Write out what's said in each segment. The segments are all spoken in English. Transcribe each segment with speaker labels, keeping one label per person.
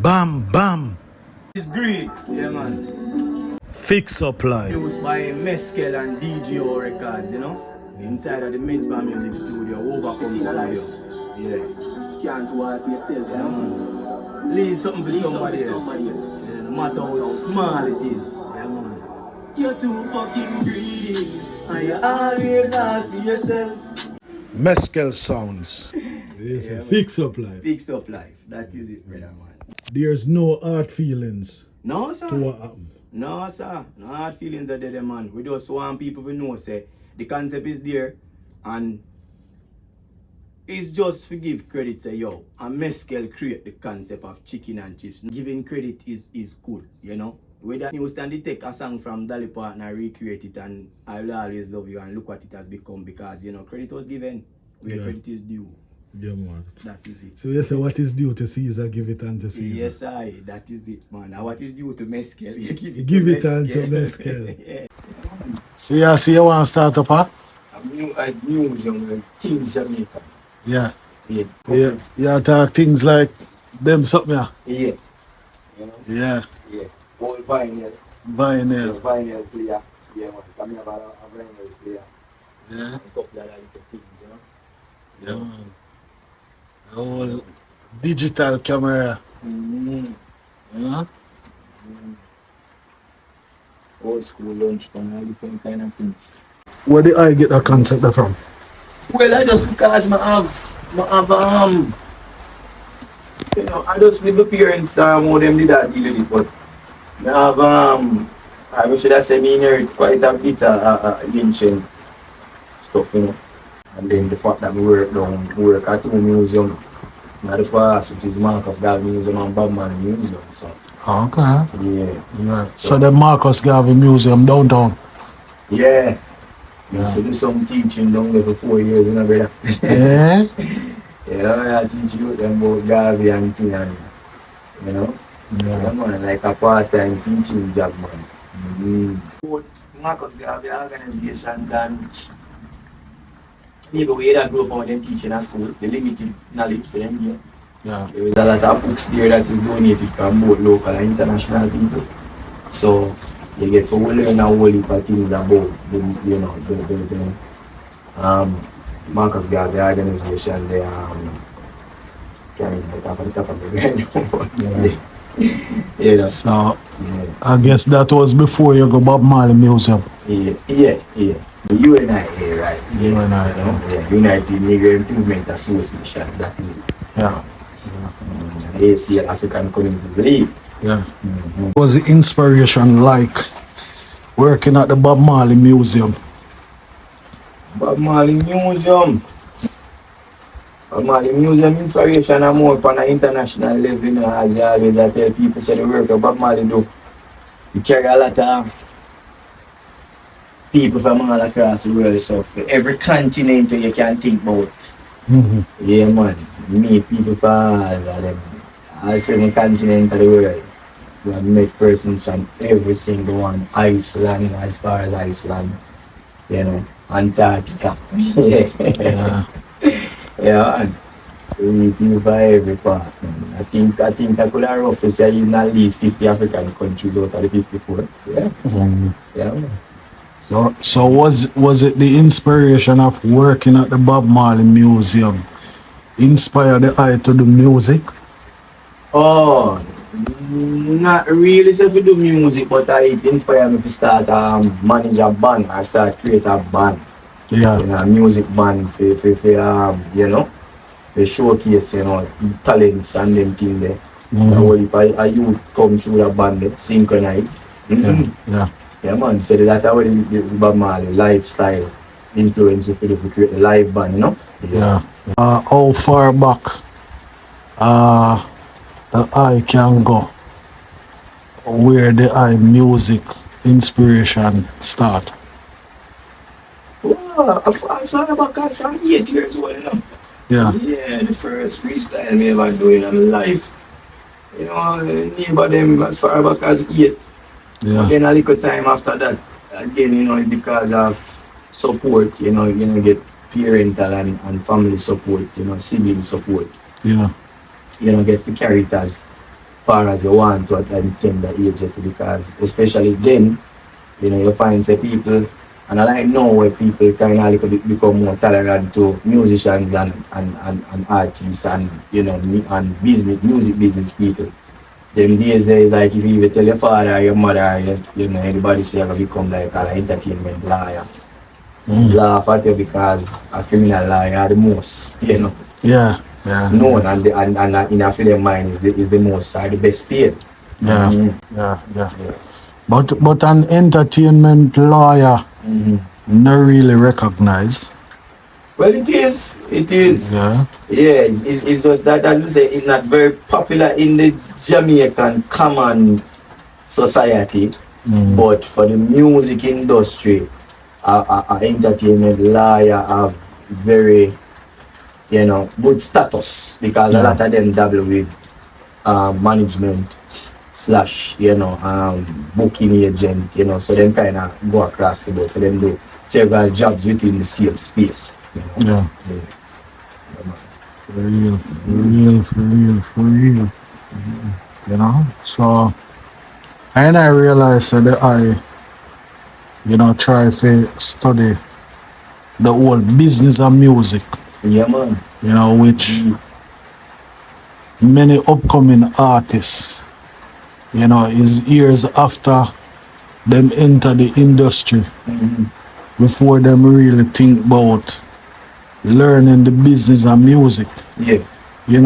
Speaker 1: Bam Bam.
Speaker 2: It's great, yeah man.
Speaker 1: Fix Up Live.
Speaker 2: Produced by Meskel and DGO Records, you know. Inside of the Mitzvah Music Studio, Overcome Studio. Yeah. Can't do it for yourself, yeah man. Leave something for somebody else. Yeah, no matter how small it is. Yeah man. You're too fucking greedy. And you always ask for yourself.
Speaker 1: Meskelsounds.
Speaker 3: Yes, yeah, Fix Up Life.
Speaker 2: Fix Up Life. That is it, brother man.
Speaker 3: There's no hard feelings
Speaker 2: No, sir.
Speaker 3: to what happened.
Speaker 2: No, sir. No hard feelings are there, man. We just want people to know, say, the concept is there, and it's just to give credit, say, yo, and Meskel create the concept of chicken and chips. Giving credit is good, you know. Whether you stand to take a song from Dolly Parton and recreate it, and I will always love you, and look what it has become, because, you know, credit was given where credit is due.
Speaker 3: Yeah, man.
Speaker 2: That is it.
Speaker 3: So you say what is due to Caesar, give it unto Caesar.
Speaker 2: Yes, that is it, man. And what is due to Meskel, you
Speaker 3: give it unto Meskel.
Speaker 2: Yeah.
Speaker 1: See you want to start up, huh?
Speaker 2: I knew things Jamaica.
Speaker 1: Yeah.
Speaker 2: Yeah.
Speaker 1: Yeah. You talk things like them something, yeah.
Speaker 2: Yeah. You know?
Speaker 1: Yeah.
Speaker 2: Yeah. All vinyl.
Speaker 1: Vinyl.
Speaker 2: Vinyl player. Yeah, man. Come here about a vinyl player.
Speaker 1: Yeah.
Speaker 2: And stuff like that, little things, you know?
Speaker 1: Yeah, man. Whole digital camera.
Speaker 2: Mm-hmm.
Speaker 1: Yeah.
Speaker 2: Old school lunch from all different kind of things.
Speaker 1: Where did I get that concept from?
Speaker 2: Well, I just because I have you know, I just with the parents how them did that deal with it, but I have I should have said me inherit quite a bit of ancient stuff, you know. And then the fact that we work at the museum in the past, which is Marcus Garvey Museum and Bob Marley Museum. So
Speaker 1: Okay.
Speaker 2: yeah.
Speaker 1: So the Marcus Garvey Museum downtown.
Speaker 2: Yeah.
Speaker 1: Yeah.
Speaker 2: So do some teaching down there for 4 years, you know, brother.
Speaker 1: Yeah.
Speaker 2: Yeah, I teach you them about Garvey and thing, and you know. Yeah, man, like a part-time teaching job, man. Mm-hmm. Marcus Garvey organization done. Maybe we that grew up on them teaching at school, the limited knowledge for them here.
Speaker 1: Yeah.
Speaker 2: There is a lot of books there that is donated from both local and international people. So you get to learn a whole heap of things about the you know the Marcus Garvey organization. They can't even get off the top of the head. You know.
Speaker 1: So I guess that was before you go Bob Marley Museum.
Speaker 2: Yeah. The UNIA, right?
Speaker 1: UNIA.
Speaker 2: Yeah. United Negro Improvement Association. That is it.
Speaker 1: Yeah.
Speaker 2: ACL African Community League.
Speaker 1: Yeah.
Speaker 2: Mm-hmm.
Speaker 1: What was the inspiration like working at the Bob Marley Museum?
Speaker 2: Bob Marley Museum. Bob Marley Museum inspiration are more on an international level, you know, as I always tell people, say the work of Bob Marley do. You carry a lot of people from all across the world, so every continent you can think about.
Speaker 1: Mm-hmm.
Speaker 2: Yeah, man. Meet people from all 7 continents of the world. We have met persons from every single one. Iceland, as far as Iceland, you know, Antarctica.
Speaker 1: Yeah.
Speaker 2: Yeah, man. We meet people from every part, man. I think I could have roughly say in at least 50 African countries out of the 54. Yeah.
Speaker 1: Mm-hmm.
Speaker 2: Yeah, man.
Speaker 1: So was it the inspiration of working at the Bob Marley Museum inspired the eye to do music?
Speaker 2: Oh, not really say to do music, but it inspired me to start manage a band. I start create a band.
Speaker 1: Yeah.
Speaker 2: You know, a music band for you know, to showcase, you know, the talents and them thing there.
Speaker 1: Mm-hmm.
Speaker 2: I youth come through the band there, synchronize. Mm-hmm.
Speaker 1: Yeah.
Speaker 2: Yeah, man. So that's how the Bob Marley lifestyle influence if you create a live band, you know?
Speaker 1: Yeah. How far back the eye can go? Where the eye music inspiration start?
Speaker 2: Well, I started about cats from 8 years old, you know?
Speaker 1: Yeah.
Speaker 2: Yeah, the first freestyle me ever doing in life. You know, neighbor them as far back as 8.
Speaker 1: Yeah.
Speaker 2: Then a little time after that, again, you know, because of support, you know, get parental and family support, you know, sibling support.
Speaker 1: Yeah.
Speaker 2: get to carry it as far as you want to at any tender age yet, because especially then, you find say people, and I like now where people kind of little bit become more tolerant to musicians and artists and and business music business people. Them days is like if you even tell your father or your mother, or anybody say you're gonna become like an entertainment lawyer. Laugh at you because a criminal lawyer are the most,
Speaker 1: Yeah, yeah,
Speaker 2: known, and in a film mind is the most are the best paid.
Speaker 1: yeah,
Speaker 2: Mhm.
Speaker 1: yeah, yeah.
Speaker 2: Yeah.
Speaker 1: But an entertainment lawyer
Speaker 2: Mhm.
Speaker 1: not really recognized.
Speaker 2: Well, it is. It is.
Speaker 1: Yeah.
Speaker 2: Yeah, it's just that, as we say, it's not very popular in the Jamaican common society, but for the music industry, entertainment lawyer have very, good status, because a
Speaker 1: Yeah.
Speaker 2: lot of them dabble with management slash, booking agent, so them kind of go across the board for them do several jobs within the same space.
Speaker 1: Yeah.
Speaker 2: Yeah.
Speaker 1: For real, for real, for real, for real. So, and I realized that try to study the whole business of music,
Speaker 2: Yeah, man.
Speaker 1: which many upcoming artists, is years after them enter the industry before them really think about learning the business of music.
Speaker 2: Yeah.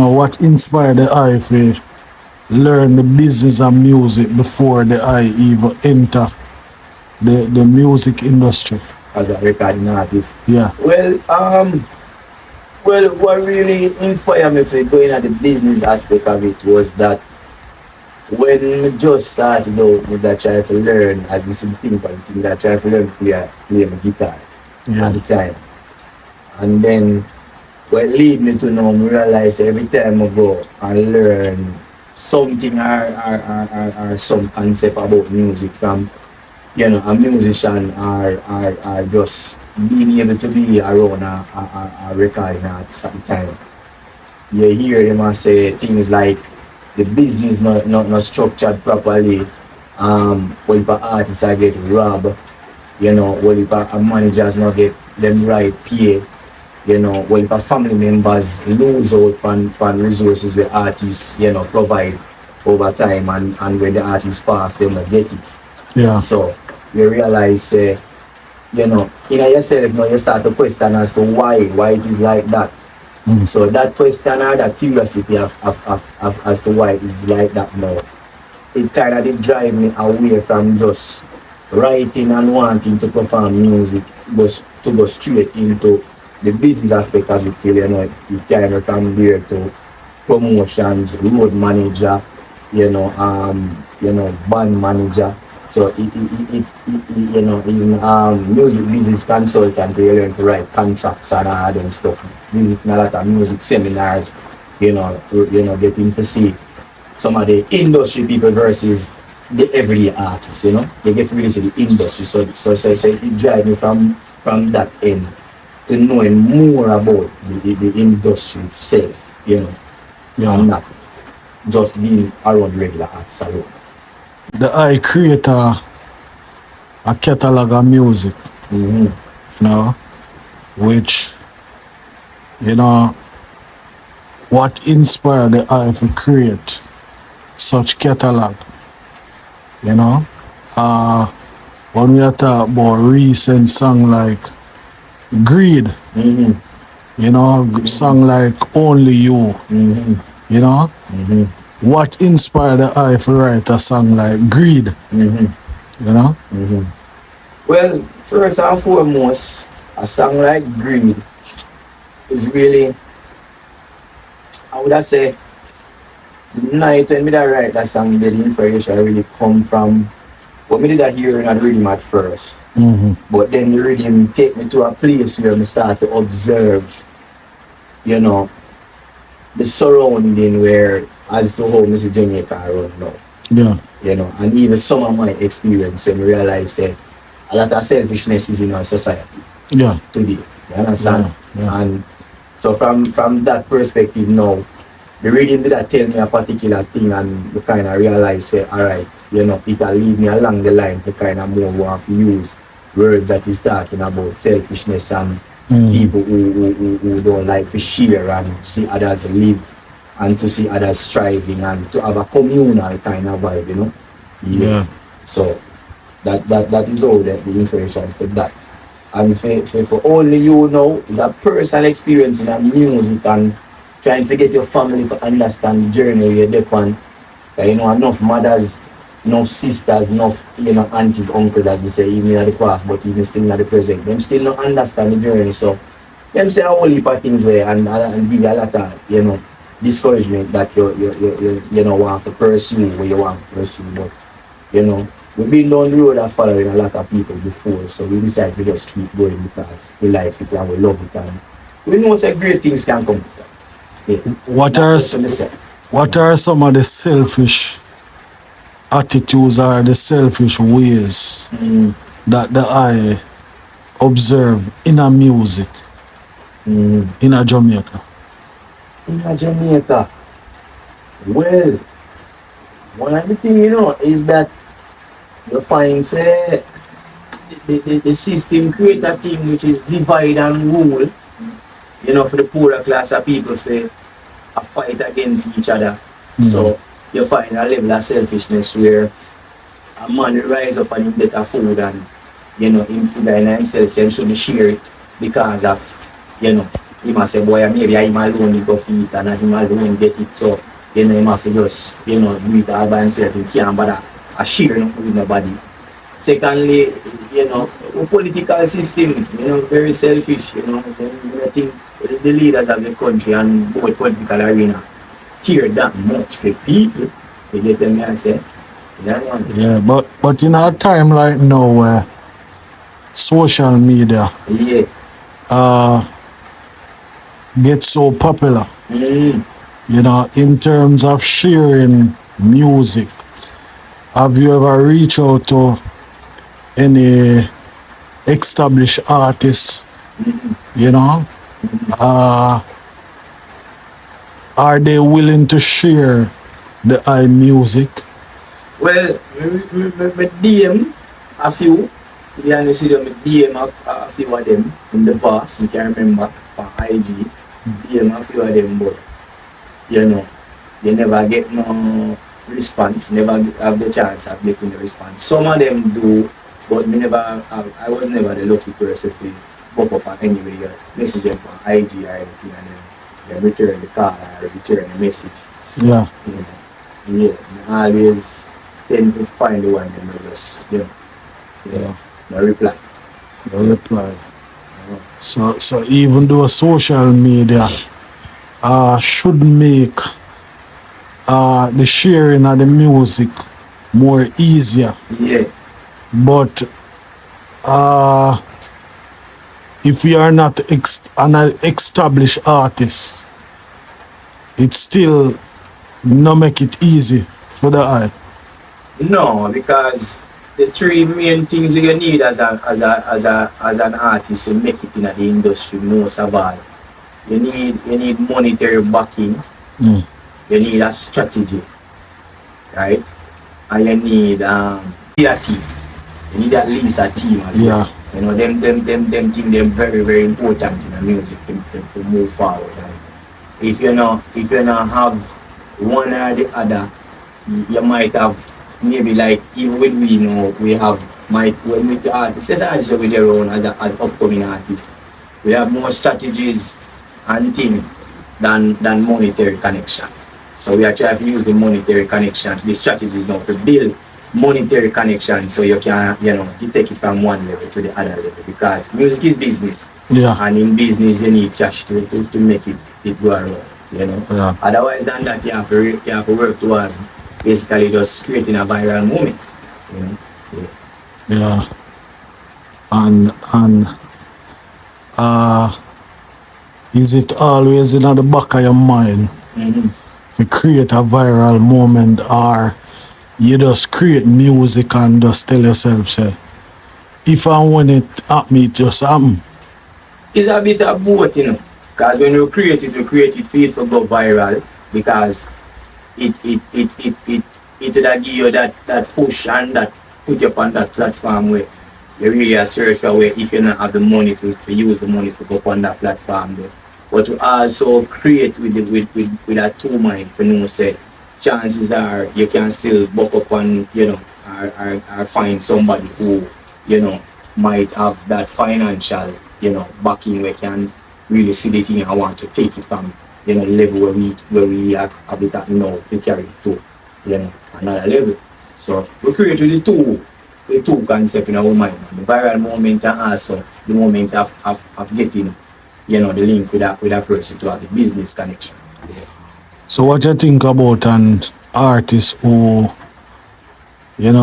Speaker 1: What inspired the eye to learn the business of music before the eye even enter the music industry.
Speaker 2: As a recording artist.
Speaker 1: Yeah.
Speaker 2: Well, what really inspired me for going at the business aspect of it was that when we just started out with that try to learn, as we see the thing that try to learn to play my guitar at the time. And then what lead me to now, I realize every time I go and learn something or some concept about music from a musician or just being able to be around a recording artist at the time. You hear them and say things like the business not structured properly. What if artists are get robbed? What if a managers not get them right pay? What if family members lose out on resources the artists, provide over time, and when the artists pass, they not get it.
Speaker 1: Yeah.
Speaker 2: So you realize, in yourself now you start to question as to why it is like that. So that question or that curiosity of as to why it is like that now, it kind of did drive me away from just writing and wanting to perform music, just to go straight into the business aspect of it till it carried me from there to promotions, road manager, band manager. So even music business consultant, we learn to write contracts and all them stuff. Music, a lot of music seminars, getting to see some of the industry people versus the everyday artists. You get to really see the industry. So it drives me from that end to knowing more about the industry itself. And not just being around regular artists alone.
Speaker 1: The eye create a catalog of music, which, what inspired the eye to create such catalog, when we are talking about recent song like Greed, song like Only You, what inspired the eye to write a song like Greed,
Speaker 2: Well, first and foremost, a song like Greed is really, I would have say, night when me that write that song, the inspiration really come from what me did that hearing and rhythm at first. But then the rhythm take me to a place where me start to observe, the surrounding where as to how Mr. Jamaica run now.
Speaker 1: Yeah.
Speaker 2: And even some of my experience when we realize that a lot of selfishness is in our society
Speaker 1: Yeah.
Speaker 2: today. You understand?
Speaker 1: Yeah.
Speaker 2: And so from that perspective now, the rhythm did that tell me a particular thing and you kind of realize, say, alright, you know, it will lead me along the line to kind of more want to use words that is talking about selfishness and people who don't like to share and see others live and to see others striving and to have a communal kind of vibe, you know.
Speaker 1: Yeah.
Speaker 2: So that is all the inspiration for that. And for only you know, it's a personal experience in a music and trying to get your family to understand the journey you're on. You know, enough mothers, enough sisters, enough, you know, aunties, uncles, as we say, even in the past, but even still in the present. Them still not understand the journey. So them say a whole heap of things where and give you a lot of, you know, discouragement that you know want to pursue what you want to pursue. But you know, we've been down the road of following a lot of people before, so we decided to just keep going because we like it and we love it and we know that great things can come. Yeah.
Speaker 1: What are some of the selfish attitudes or the selfish ways that the eye observe in a music in a Jamaica?
Speaker 2: In a Jamaica, well, one of the things you know is that you find say the system create a thing which is divide and rule, you know, for the poorer class of people for a fight against each other. So you find a level of selfishness where a man rise up and him get a food and you know him figure in himself say him should share it because of, you know, he must say boy maybe him alone will go feed it and him alone get it, so you know him have to just, you know, do it all by himself. He can't bother a share with nobody. Secondly, you know, the political system, you know, very selfish, you know. I think the leaders of the country and both political arena care that much for people. You get them I say?
Speaker 1: Yeah, but in a time like now where social media get so popular, you know, in terms of sharing music, have you ever reached out to any established artists, you know? Are they willing to share the eye music?
Speaker 2: Well, me DM a few. To be honest with you, me DM a few of them in the past. You can remember on IG. DM a few of them, but you know, you never get no response. Never have the chance of getting the response. Some of them do, but me never have, I was never the lucky person to pop up and anyway you message them on IG or anything and then they return the call or return the message.
Speaker 1: Yeah.
Speaker 2: You know, yeah. I always tend to find the one that I just, you know, no reply.
Speaker 1: No reply. So even though social media should make the sharing of the music more easier.
Speaker 2: Yeah.
Speaker 1: But if we are not an established artist, it still not make it easy for the eye.
Speaker 2: No, because the three main things you need as an artist to make it in the industry most of all. You need monetary backing, you need a strategy, right? And you need a team. You need at least a team as well. You know, them things them very, very important in the music to move forward. And if you not have one or the other, you might have maybe like even when we know we have when we set artists over their own as upcoming artists, we have more strategies and things than monetary connection. So we are trying to use the monetary connection, the strategies now to build monetary connection so you can, you know, you take it from one level to the other level because music is business.
Speaker 1: Yeah.
Speaker 2: And in business you need cash to make it go around, you know.
Speaker 1: Yeah.
Speaker 2: Otherwise than that you have to work towards basically just creating a viral moment, you know.
Speaker 1: Yeah. And is it always in the back of your mind to create a viral moment, or you just create music and just tell yourself, say, if I want it happen, it just happen?
Speaker 2: It's a bit of both, you know. Because when you create it for it to go viral. because it would give you that push and that put you up on that platform where you really are search for where if you don't have the money to use the money to go up on that platform there. But to also create with that two mind for no say chances are you can still buck up on, or find somebody who, might have that financial, backing where can really see the thing and want to take it from, the level where we have it at now to carry it to, another level. So we create with the two concepts in our mind, the viral moment and also the moment of getting, the link with that person to have the business connection. Yeah.
Speaker 1: So what you think about an artist who,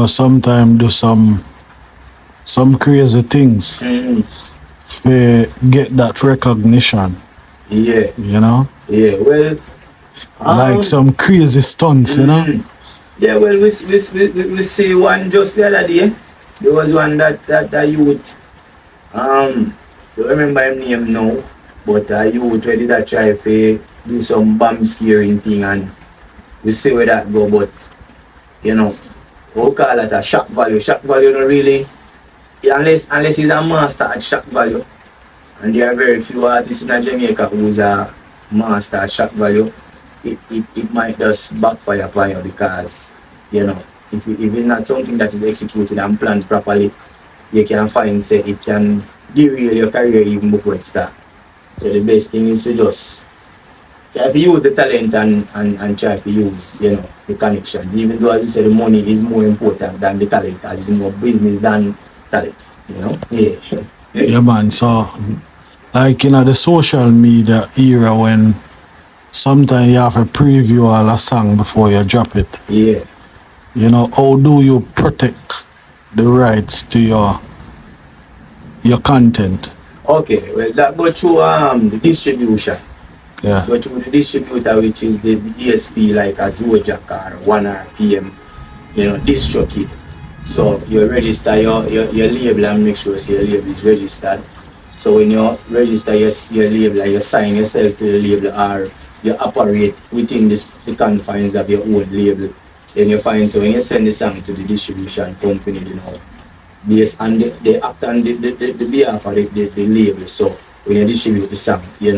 Speaker 1: sometimes do some crazy things to get that recognition,
Speaker 2: Yeah,
Speaker 1: Yeah,
Speaker 2: well,
Speaker 1: like some crazy stunts,
Speaker 2: yeah, well, we see one just the other day. There was one that youth, don't remember him name now, but youth where did that try to do some bomb scaring thing, and we see where that go, but, we'll call it a shock value. Shock value not really, unless he's a master at shock value, and there are very few artists in Jamaica who's a master at shock value. It might just backfire upon you because, if it's not something that is executed and planned properly, you can find say it can derail your career even before it starts. So the best thing is to just try to use the talent and try to use, the connections. Even though, as you said, the money is more important than the talent, as it's more business than talent, Yeah.
Speaker 1: Yeah, man. So, like, the social media era when sometimes you have to preview all a song before you drop it.
Speaker 2: Yeah.
Speaker 1: How do you protect the rights to your content?
Speaker 2: Okay, well, that go through the distribution.
Speaker 1: Yeah.
Speaker 2: Go through the distributor, which is the DSP, like a Zojak or 1RPM, DistroKid. So you register your label and make sure your label is registered. So when you register your label, you sign yourself to the label, or you operate within the confines of your own label. Then you find, so when you send the song to the distribution company, based on they act on the behalf of the label. So when you distribute the song, they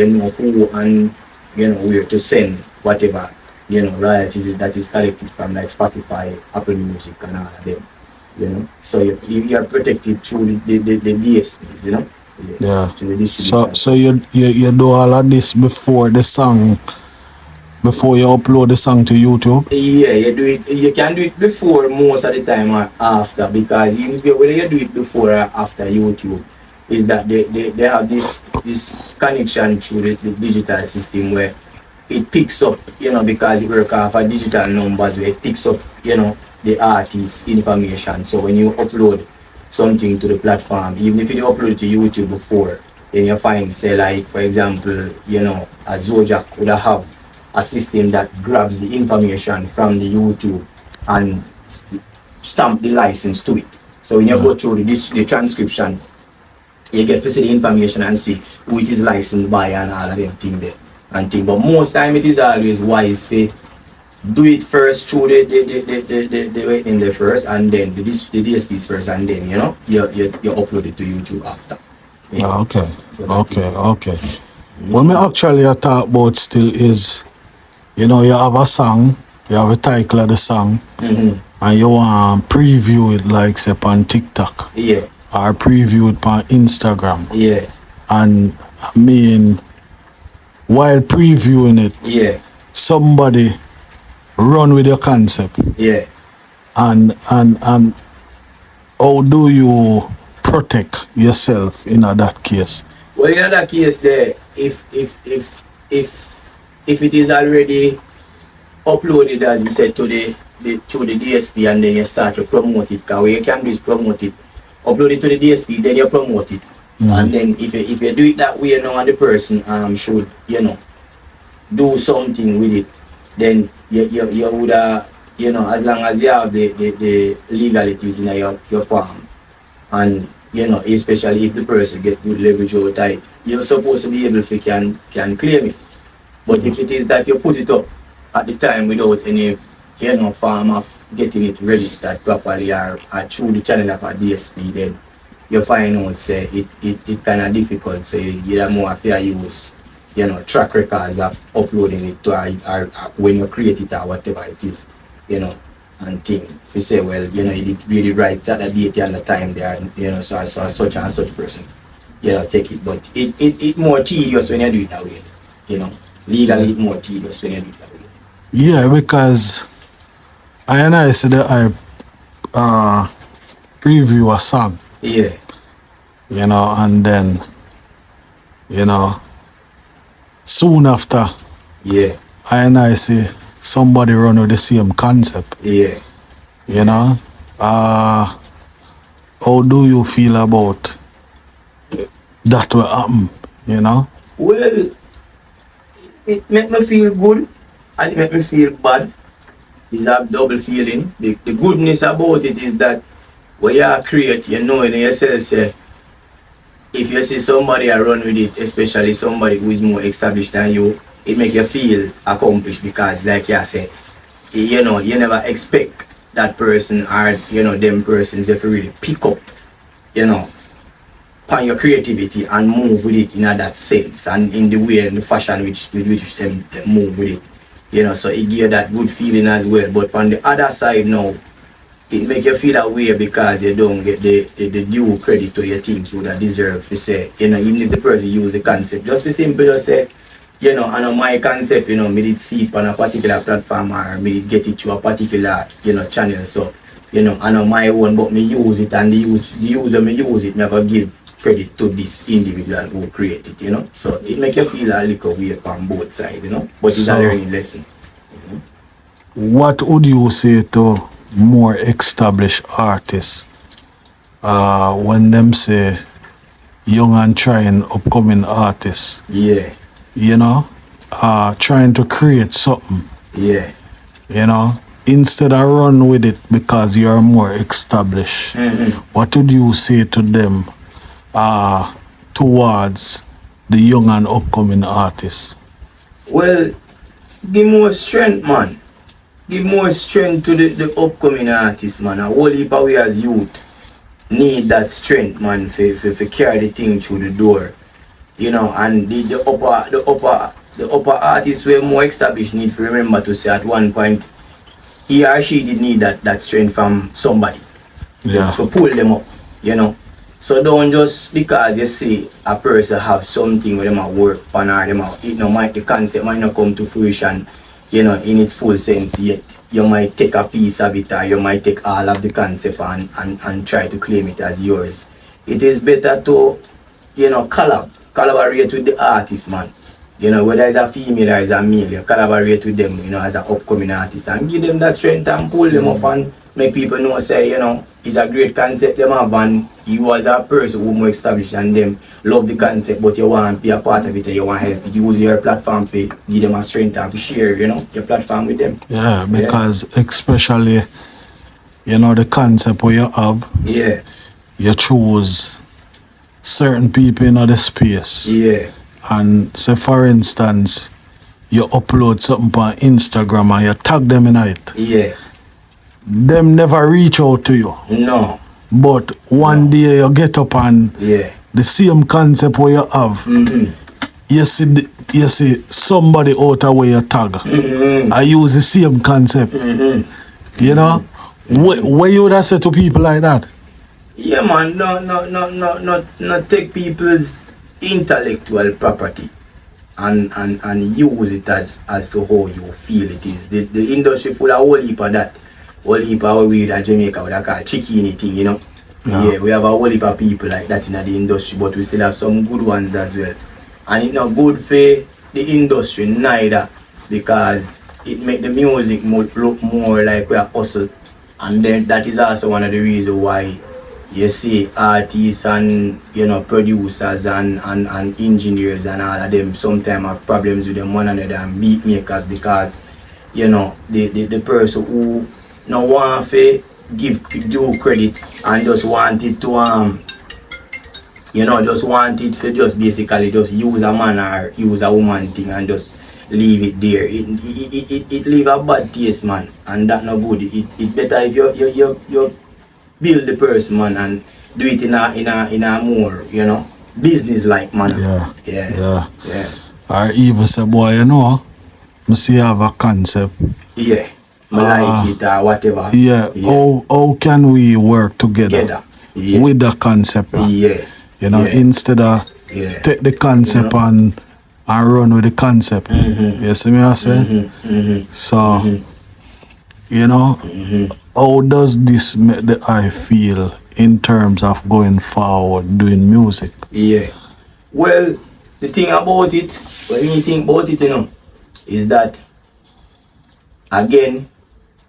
Speaker 2: know who and where to send whatever royalties that is collected from, like Spotify, Apple Music, and all of them. So you are protected through the DSPs,
Speaker 1: Yeah.
Speaker 2: through the distribution.
Speaker 1: So you do all of this before you upload the song to YouTube?
Speaker 2: Yeah, you do it. You can do it before most of the time or after, because even whether you do it before or after YouTube, is that they have this connection through the digital system where it picks up, because it works off of digital numbers, where it picks up, the artist's information. So when you upload something to the platform, even if you upload it to YouTube before, then you find, say, like, for example, a Zojak would have a system that grabs the information from the YouTube and stamp the license to it. So when you go through the transcription, you get to see the information and see who it is licensed by and all of them thing there and thing. But most time it is always wise to do it first through the way in there first, and then the DSPs first, and then you upload it to YouTube after. Yeah.
Speaker 1: Okay.
Speaker 2: So
Speaker 1: Okay. What me actually talk about still is, you have a song, you have a title of the song, and you want to preview it, like, say, on TikTok.
Speaker 2: Yeah.
Speaker 1: Or preview it on Instagram.
Speaker 2: Yeah.
Speaker 1: And while previewing it, somebody run with your concept.
Speaker 2: Yeah.
Speaker 1: And how do you protect yourself in that case?
Speaker 2: Well, in that case, there, if it is already uploaded, as you said, to the DSP, and then you start to promote it, because what you can do is promote it, upload it to the DSP, then you promote it, and then if you do it that way, and the person should do something with it, then you would as long as you have the legalities in your palm, and especially if the person get good leverage over time, you're supposed to be able to can claim it. But if it is that you put it up at the time without any, form of getting it registered properly or through the channel of a DSP, then you find out say it kind of difficult. So you have more fair use, track records of uploading it to or when you create it or whatever it is, and thing. If you say, well, you did really right at the date and the time there, so such and such person, take it. But it more tedious when you do it that way, legally it more tedious when you do it that way.
Speaker 3: Yeah, because I said that I preview a song,
Speaker 2: Yeah,
Speaker 3: and then, soon after,
Speaker 2: yeah,
Speaker 3: I see somebody run with the same concept,
Speaker 2: yeah.
Speaker 3: How do you feel about that will happen?
Speaker 2: Well, it make me feel good and it make me feel bad. It's a double feeling. The goodness about it is that when you create, you know in yourself, say, if you see somebody run with it, especially somebody who is more established than you, it make you feel accomplished because, like you say, you never expect that person or them persons if you really pick up, on your creativity and move with it in that sense and in the way and the fashion with which them move with it. So it give that good feeling as well. But on the other side now, it make you feel that way because you don't get the due credit to you think you would deserve to say, even if the person use the concept. Just be simple, just say, I know my concept, me did see it on a particular platform or me did get it to a particular, channel. So, I know my own, but me use it and the user me use it, never give credit to this individual who created it, So it make you feel a little weird on both sides, But it's a learning lesson.
Speaker 3: What would you say to more established artists when them say young and trying upcoming artists?
Speaker 2: Yeah.
Speaker 3: Trying to create something.
Speaker 2: Yeah.
Speaker 3: Instead of run with it because you're more established. What would you say to them towards the young and upcoming artists?
Speaker 2: Well, give more strength, man. Give more strength to the upcoming artists, man. A whole heap of we as youth need that strength, man, for carry the thing through the door. And the upper artists were more established need to remember to say at one point he or she did need that strength from somebody.
Speaker 3: Yeah.
Speaker 2: To pull them up, So don't just because you see a person have something where them a work on or them the concept might not come to fruition, in its full sense yet. You might take a piece of it or you might take all of the concept and try to claim it as yours. It is better to, collaborate with the artist, man. Whether it's a female or it's a male, you collaborate with them, as an upcoming artist and give them that strength and pull them up and make people know, say, it's a great concept them have and you as a person who more established than them love the concept but you want to be a part of it and you want to help use your platform to give them a strength and to share, your platform with them.
Speaker 3: Yeah, because especially, the concept where you have, you choose certain people in the space.
Speaker 2: Yeah.
Speaker 3: And say for instance, you upload something on Instagram and you tag them in it.
Speaker 2: Yeah.
Speaker 3: Them never reach out to you.
Speaker 2: No.
Speaker 3: But one day you get up and the same concept where you have. You see somebody out of where you tag. I use the same concept. What you would have said to people like that?
Speaker 2: Yeah, man, not take people's intellectual property and use it as to how you feel it is. The industry full of whole heap of that. Whole heap of weed in Jamaica would have called chicky anything, Yeah, we have a whole heap of people like that in the industry, but we still have some good ones as well. And it's not good for the industry neither, because it make the music look more like we are hustle. And then that is also one of the reasons why you see artists and producers and engineers and all of them sometimes have problems with them one another and beat makers, because the person who no want to give due credit and just want it to just want it for just basically just use a man or use a woman thing and just leave it there. It leave a bad taste, man, and that no good. It better if you build the person, man, and do it in a more, you know, business like manner.
Speaker 3: Yeah.
Speaker 2: Yeah.
Speaker 3: Yeah.
Speaker 2: Yeah.
Speaker 3: Or even say, boy, you know, me see you have a concept.
Speaker 2: Yeah. Me like it or whatever.
Speaker 3: Yeah. How can we work together
Speaker 2: Yeah.
Speaker 3: with the concept?
Speaker 2: Yeah.
Speaker 3: You know,
Speaker 2: Yeah.
Speaker 3: instead of
Speaker 2: Yeah.
Speaker 3: take the concept and run with the concept. You see me I say? So, you know, how does this make the eye feel in terms of going forward doing music?
Speaker 2: Yeah. Well, the thing about it, when you think about it, you know, is that again,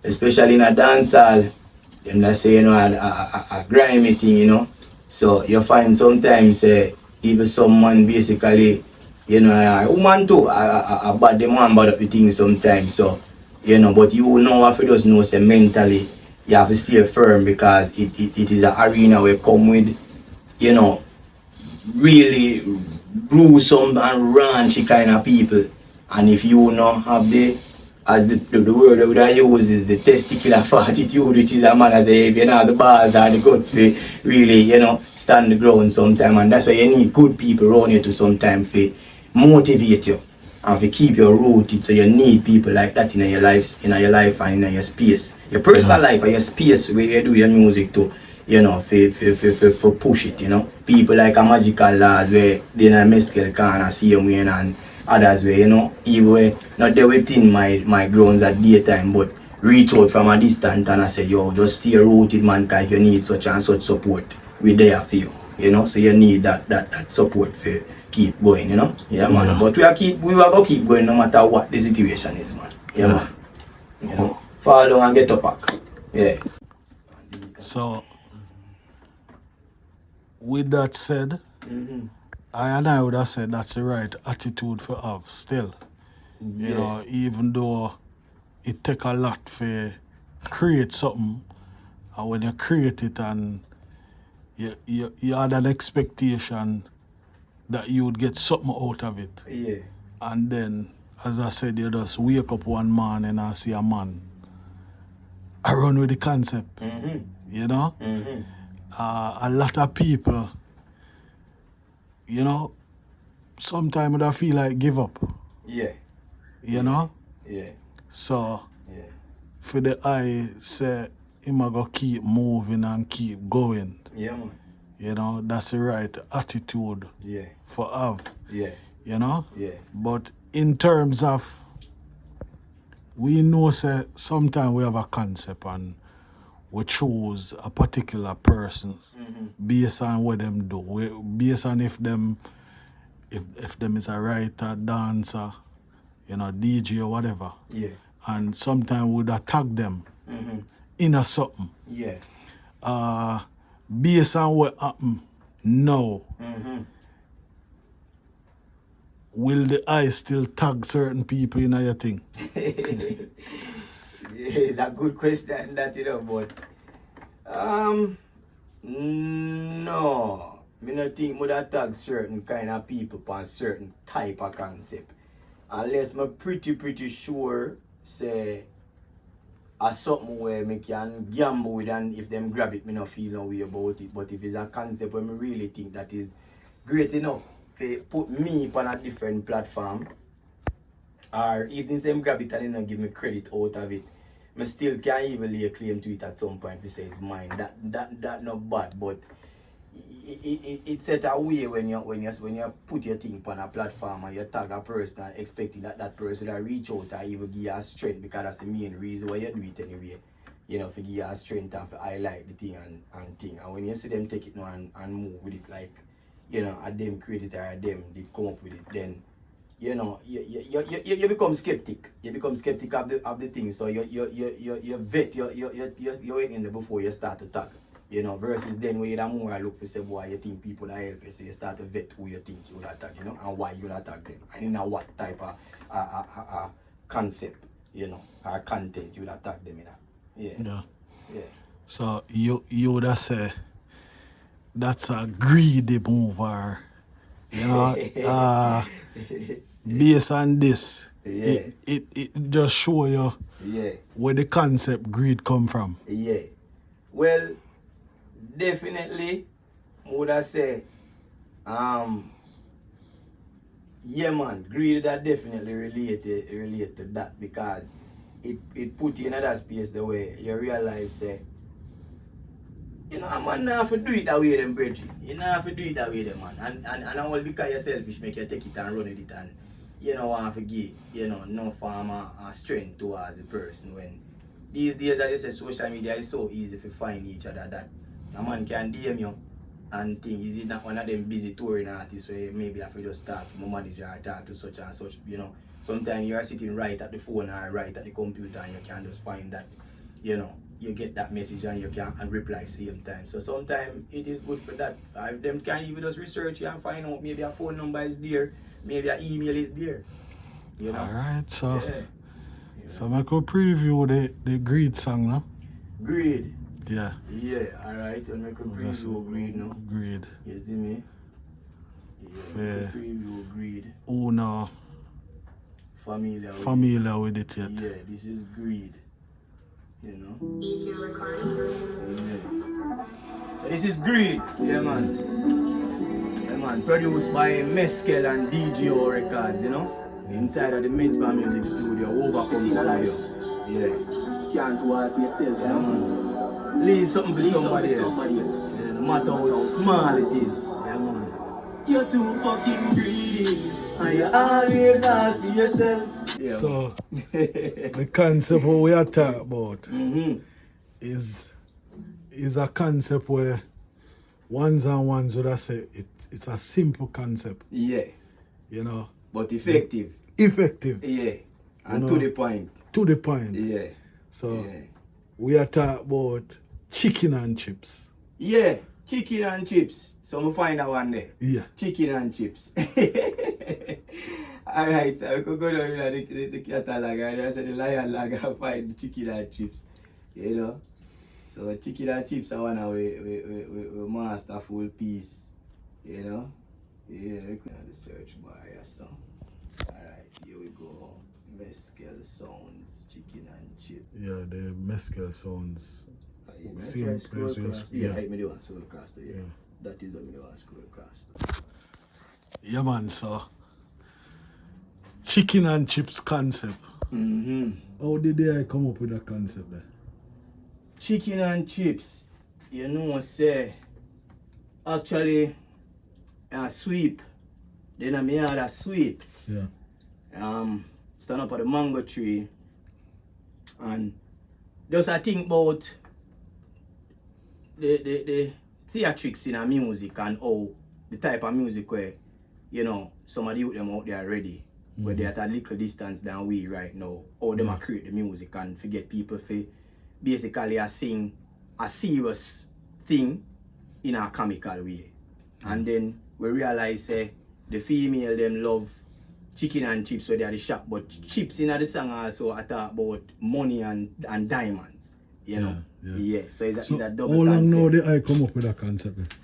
Speaker 2: especially in a dancehall, them that say, you know, a grimy thing, you know. So you find sometimes even someone basically, you know, a woman too, a bad the man bad up the thing sometimes. So, you know, but you know if you just know say mentally you have to stay firm because it is an arena where come with, you know, really gruesome and raunchy kind of people. And if you not have the, as the word that I use is the testicular fortitude, which is a man as if you know have the bars and the guts for really, you know, stand the ground sometime. And that's why you need good people around you to sometimes for motivate you and to keep you rooted. So you need people like that in your life and in your space. Your personal life and your space where you do your music too. You know, for push it, you know. People like a Magical Laws where they in a Meskel can see them and others where, you know, even not there within my grounds at daytime, but reach out from a distance and I say, yo, just stay rooted, man, because if you need such and such support, we're there for you, you know. So you need that support for keep going, you know. Yeah, man.
Speaker 3: Yeah.
Speaker 2: But we are gonna keep going no matter what the situation is, man. Yeah, man. You know, fall down and get up back. Yeah.
Speaker 3: So, with that said, I would have said that's the right attitude for have still. You know, even though it take a lot for create something, and when you create it and you had an expectation that you would get something out of it.
Speaker 2: Yeah.
Speaker 3: And then, as I said, you just wake up one morning and see a man. I run with the concept, you know? A lot of people, you know, sometimes I feel like give up,
Speaker 2: Yeah.
Speaker 3: you know?
Speaker 2: Yeah.
Speaker 3: So,
Speaker 2: Yeah.
Speaker 3: for the eye say, him a go keep moving and keep going.
Speaker 2: Yeah, man.
Speaker 3: You know, that's the right attitude
Speaker 2: Yeah.
Speaker 3: for have,
Speaker 2: Yeah.
Speaker 3: you know?
Speaker 2: Yeah.
Speaker 3: But in terms of, we know say sometimes we have a concept and we choose a particular person based on what them do. Based on if them is a writer, dancer, you know, DJ or whatever.
Speaker 2: Yeah.
Speaker 3: And sometimes we'd attack them in a something.
Speaker 2: Yeah.
Speaker 3: Based on what happen now, will the eye still tag certain people in your thing?
Speaker 2: It's a good question that, you know, but no. Me not think would attack certain kind of people on certain type of concept. Unless me pretty sure say a something where me can gamble with and if them grab it, me not feel no way about it. But if it's a concept where me really think that is great enough to put me on a different platform, or even if them grab it and they not give me credit out of it, me still can even lay a claim to it at some point if say it's mine. That not bad, but it set a way when you put your thing on a platform and you tag a person and expecting that person will reach out and even give you a strength, because that's the main reason why you do it anyway. You know, to give you a strength and to highlight the thing and thing. And when you see them take it now and move with it like, you know, a them create it or a them they come up with it, then you know, you become skeptic. You become skeptic of the thing. So you vet you wait in there before you start to talk. You know, versus then where you more look for say boy you think people are help you, so you start to vet who you think you would attack, you know, and why you would attack them. And in a what type of concept, you know, or content you would attack them in a. Yeah.
Speaker 3: So you would have say that's a greedy move, or you know, based on this, it just show you where the concept greed come from.
Speaker 2: Yeah. Well, definitely, would I say, yeah, man, greed that definitely relate to that because it put you in that space the way you realize, say, you know, a man not have to do it that way, them brethren. You not have to do it that way, them man. And all because you're selfish, make you take it and run with it and you know want to give, you know, no form of strength towards the person when these days as you say social media is so easy to find each other that a man can DM you and think is it not one of them busy touring artists where maybe I have to just talk to my manager or talk to such and such, you know. Sometimes you are sitting right at the phone or right at the computer and you can just find that, you know, you get that message and you can and reply same time. So sometimes it is good for that. If them can even just research you and find out maybe a phone number is there, maybe an email is there. You know?
Speaker 3: Alright, so
Speaker 2: Yeah.
Speaker 3: so I could preview the Greed song now.
Speaker 2: Greed.
Speaker 3: Yeah.
Speaker 2: Yeah, alright. And make a preview Greed now.
Speaker 3: Greed.
Speaker 2: You see me? Yeah, make a preview Greed.
Speaker 3: Oh no.
Speaker 2: Familiar
Speaker 3: with it yet.
Speaker 2: Yeah, this is Greed. You know? Yeah. So this is Greed. Yeah, man. Yeah, man. Produced by Meskel and DGO Records, you know? Inside of the Midspan Music Studio, Overcome Studio. Yeah. Can't do all for yourself, yeah, man. Leave something for somebody else. Yeah, no matter how small it is. Yeah, man. You're too fucking greedy. And you always all for yourself. Yeah,
Speaker 3: so the concept what we are talking about is a concept where ones and ones would have said it's a simple concept.
Speaker 2: Yeah.
Speaker 3: You know.
Speaker 2: But effective.
Speaker 3: Effective.
Speaker 2: Yeah. And
Speaker 3: you know,
Speaker 2: to the point.
Speaker 3: To the point.
Speaker 2: Yeah.
Speaker 3: So we are talking about chicken and chips.
Speaker 2: Yeah, chicken and chips. So we find that one there.
Speaker 3: Yeah.
Speaker 2: Chicken and chips. Alright, so we could go down in the catalog and I said the lion log and find the chicken and chips. You know? So chicken and chips are one of we masterful piece. You know? Yeah, we could have the search bar here, so. Alright, here we go. Meskelsounds, chicken and chip.
Speaker 3: Yeah, the Meskelsounds.
Speaker 2: Same place with
Speaker 3: yeah.
Speaker 2: I do want scroll across there. Yeah. That is what I want scroll across.
Speaker 3: Yeah, man, so chicken and chips concept. How did I come up with that concept there?
Speaker 2: Chicken and chips, you know, say, actually, a sweep. Then I had a sweep.
Speaker 3: Yeah.
Speaker 2: Stand up at the mango tree. And just I think about the theatrics in our music and how the type of music where, you know, some of the youth them out there already, where they're at a little distance than we right now, how them create the music and forget people for basically sing a serious thing in a comical way. And then we realize the female them love chicken and chips where they are the shop, but chips in the song also I talk about money and diamonds. You know? Yeah. So it's a double
Speaker 3: how long
Speaker 2: concept.
Speaker 3: now did I come up with that concept?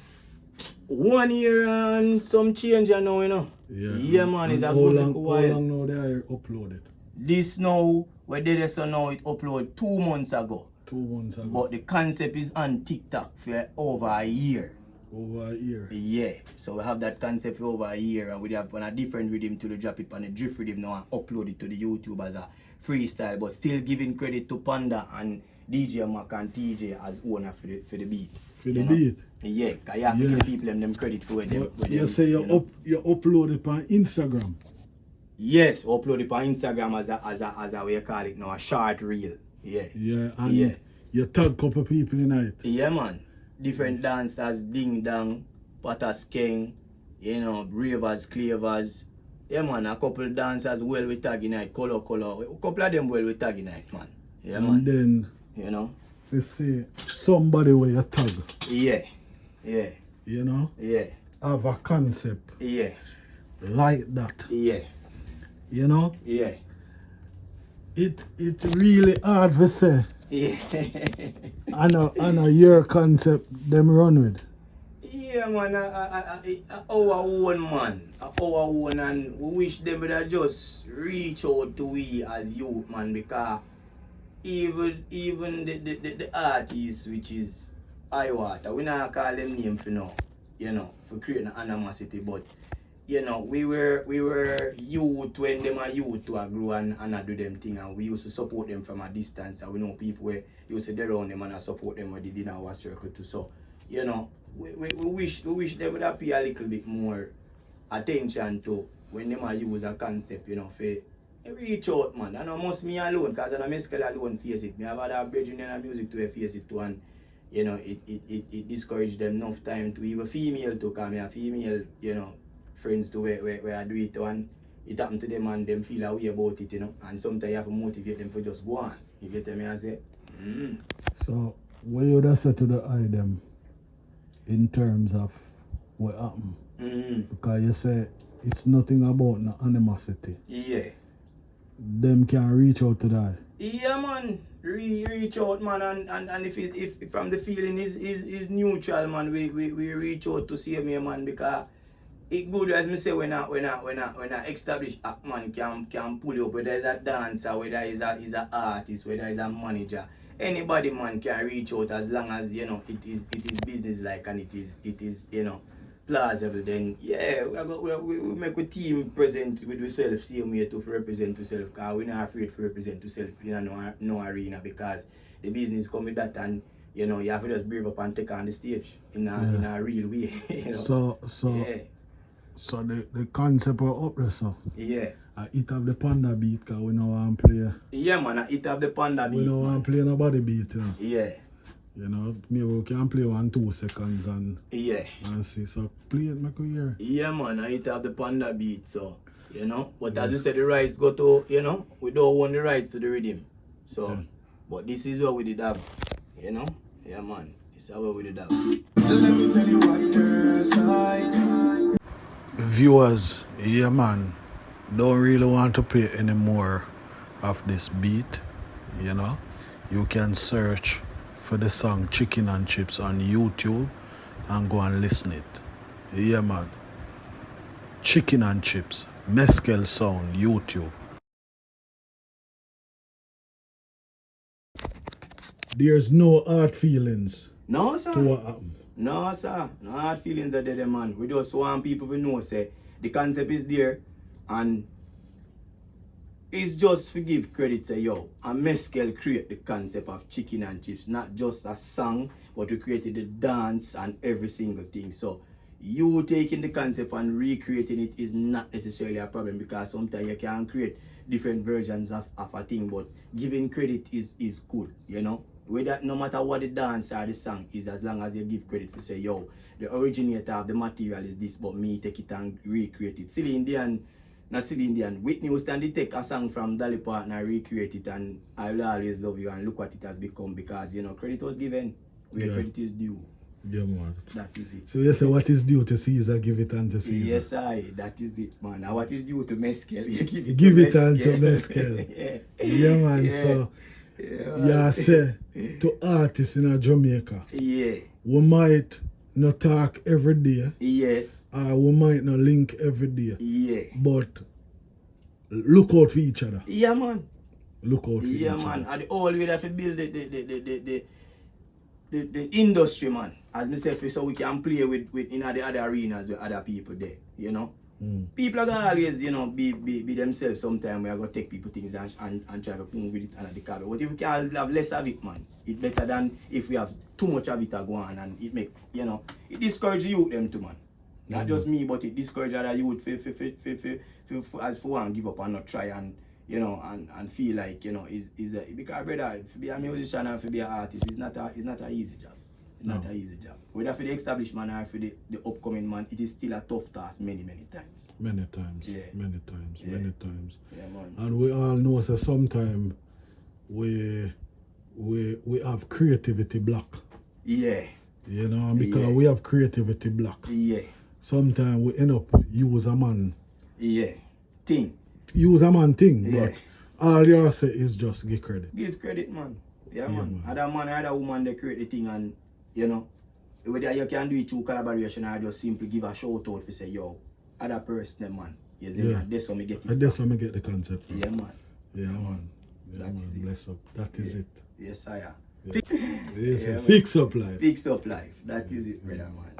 Speaker 2: 1 year and some change now, you know. Yeah, man, it's a good while.
Speaker 3: How long now did I upload it?
Speaker 2: This now, we did this so now it uploaded 2 months ago.
Speaker 3: 2 months ago.
Speaker 2: But the concept is on TikTok for over a year.
Speaker 3: Over a year?
Speaker 2: Yeah. So we have that concept for over a year and we have on a different rhythm to drop it on a drift rhythm now and upload it to the YouTube as a freestyle, but still giving credit to Panda and DJ Mac and TJ as owner for the beat.
Speaker 3: For the beat?
Speaker 2: Yeah, because you have to give the people them credit for them.
Speaker 3: You say you upload it on Instagram?
Speaker 2: Yes, upload it on Instagram as a way you call it now, a short reel. Yeah.
Speaker 3: Yeah, and you tag a couple people in it?
Speaker 2: Yeah, man. Different dancers, Ding Dong, Potters King, you know, Ravers, Clavers. Yeah, man, a couple dancers well with tag in it, Color. A couple of them well with tag in it, man. Yeah,
Speaker 3: and
Speaker 2: man.
Speaker 3: And then,
Speaker 2: you know,
Speaker 3: if you see somebody where you tag.
Speaker 2: Yeah.
Speaker 3: You know?
Speaker 2: Yeah.
Speaker 3: Have a concept.
Speaker 2: Yeah.
Speaker 3: Like that.
Speaker 2: Yeah.
Speaker 3: You know?
Speaker 2: Yeah.
Speaker 3: It really hard to say.
Speaker 2: Yeah.
Speaker 3: And a your concept them run with.
Speaker 2: Yeah, man, our own, man. Our own, and we wish them would have just reach out to we as youth, man, because even the artists, which is Iwater, we not call them name for now, for creating animosity, but we were youth when them are youth to grow and do them thing, and we used to support them from a distance, and we know people where used to get around them and support them when they did in our circle too. So, we wish them would have pay a little bit more attention to when them are use a concept, for reach out, man. And not must me alone, because I'm a Meskel alone face it. Me have other brethren in music to face it too, and it discouraged them enough time to even female to come here, female, friends to where I do it to, and it happen to them and them feel a way about it, and sometimes you have to motivate them for just go on. You get me, I say?
Speaker 3: So, what you would say to the eye them in terms of what happened? Because you say it's nothing about no animosity.
Speaker 2: Yeah.
Speaker 3: Them can reach out to the eye.
Speaker 2: Yeah, man. Reach out, man, and if from the feeling is neutral, man, we reach out to see me, man, because it good as me say when I establish act, man, can pull you up, whether it's a dancer, whether it's a artist, whether it's a manager, anybody, man, can reach out as long as it is business like, and it is plausible. Then yeah, we make a team present with ourselves, same way to represent ourselves, because we're not afraid to represent ourselves in no arena, because the business come with that, and you have to just brave up and take on the stage in a real way.
Speaker 3: So the concept of up there, so
Speaker 2: yeah.
Speaker 3: It have the panda beat, because we know want to play.
Speaker 2: Yeah, man, it have the panda beat.
Speaker 3: We don't want to play nobody beat,
Speaker 2: Yeah.
Speaker 3: Maybe we can play 1-2 seconds and see. So play it, make we hear.
Speaker 2: Yeah, man, it have the panda beat, so But as you said, the rights go to, we don't own the rights to the rhythm. So, but this is what we did have, Yeah, man, this is what we did have.
Speaker 4: Let me tell you what girls like.
Speaker 3: Viewers, yeah, man, don't really want to play any more of this beat, You can search for the song Chicken and Chips on YouTube and go and listen it. Yeah, man. Chicken and Chips, Meskelsounds, YouTube. There's no hard feelings
Speaker 2: No, sir.
Speaker 3: to what happened.
Speaker 2: No, sir. No hard feelings are there, man. We just want people to know, say, the concept is there, and it's just to give credit, say, and Meskel create the concept of Chicken and Chips, not just a song, but we created the dance and every single thing. So, you taking the concept and recreating it is not necessarily a problem, because sometimes you can create different versions of a thing, but giving credit is good, Whether no matter what the dance or the song is, as long as you give credit for say, the originator of the material is this, but me take it and recreate it. Whitney Houston did take a song from Dolly Parton and recreate it, and I will always love you, and look what it has become, because credit was given where credit is due.
Speaker 3: Yeah, man.
Speaker 2: That is it.
Speaker 3: So you say what is due to Caesar, give it unto Caesar.
Speaker 2: Yes, that is it, man. Now what is due to Meskel, you
Speaker 3: give it unto Meskel. Yeah, man.
Speaker 2: Yeah.
Speaker 3: So yeah, say to artists in Jamaica.
Speaker 2: Yeah.
Speaker 3: We might not talk every day.
Speaker 2: Yes.
Speaker 3: Or we might not link every day.
Speaker 2: Yeah.
Speaker 3: But look out for each other.
Speaker 2: Yeah, man.
Speaker 3: Look out for each other.
Speaker 2: Yeah, man. And the whole way that we build the industry, man. As myself, so we can play with in the other arenas with other people there, People are gonna always, be themselves. Sometimes we are gonna take people things and try to move with it under the carpet. But if we can have less of it, man, it's better than if we have too much of it go on, and it makes, it discourages youth them too, man. Not just me, but it discourages other youth as for one give up and not try and and feel like is because brother, to be a musician and to be an artist is not a easy job. It's not an easy job. Whether for the established man or for the upcoming man, it is still a tough task many times.
Speaker 3: Many times.
Speaker 2: Yeah.
Speaker 3: Many times.
Speaker 2: Yeah.
Speaker 3: Many times.
Speaker 2: Yeah, man.
Speaker 3: And we all know that sometimes we have creativity block.
Speaker 2: Yeah.
Speaker 3: And because we have creativity block.
Speaker 2: Yeah.
Speaker 3: Sometimes we end up use a man.
Speaker 2: Yeah.
Speaker 3: Use a man thing,
Speaker 2: Yeah.
Speaker 3: but all you say is just give credit.
Speaker 2: Give credit, man. Yeah,
Speaker 3: Yeah,
Speaker 2: man.
Speaker 3: man.
Speaker 2: Other man, other woman, they create the thing, and Whether you can do it through collaboration or just simply give a shout out to say, yo, other person, them, man. You see,
Speaker 3: Yeah.
Speaker 2: and that's how me get it.
Speaker 3: And that's how I get the concept from.
Speaker 2: Yeah, man.
Speaker 3: Yeah, man. Yeah,
Speaker 2: That
Speaker 3: man.
Speaker 2: is it.
Speaker 3: Bless up. That is it.
Speaker 2: Yes, I am.
Speaker 3: Yeah. Yes,
Speaker 2: Yeah, man.
Speaker 3: fix up life.
Speaker 2: Fix up life. That is it, brother, man.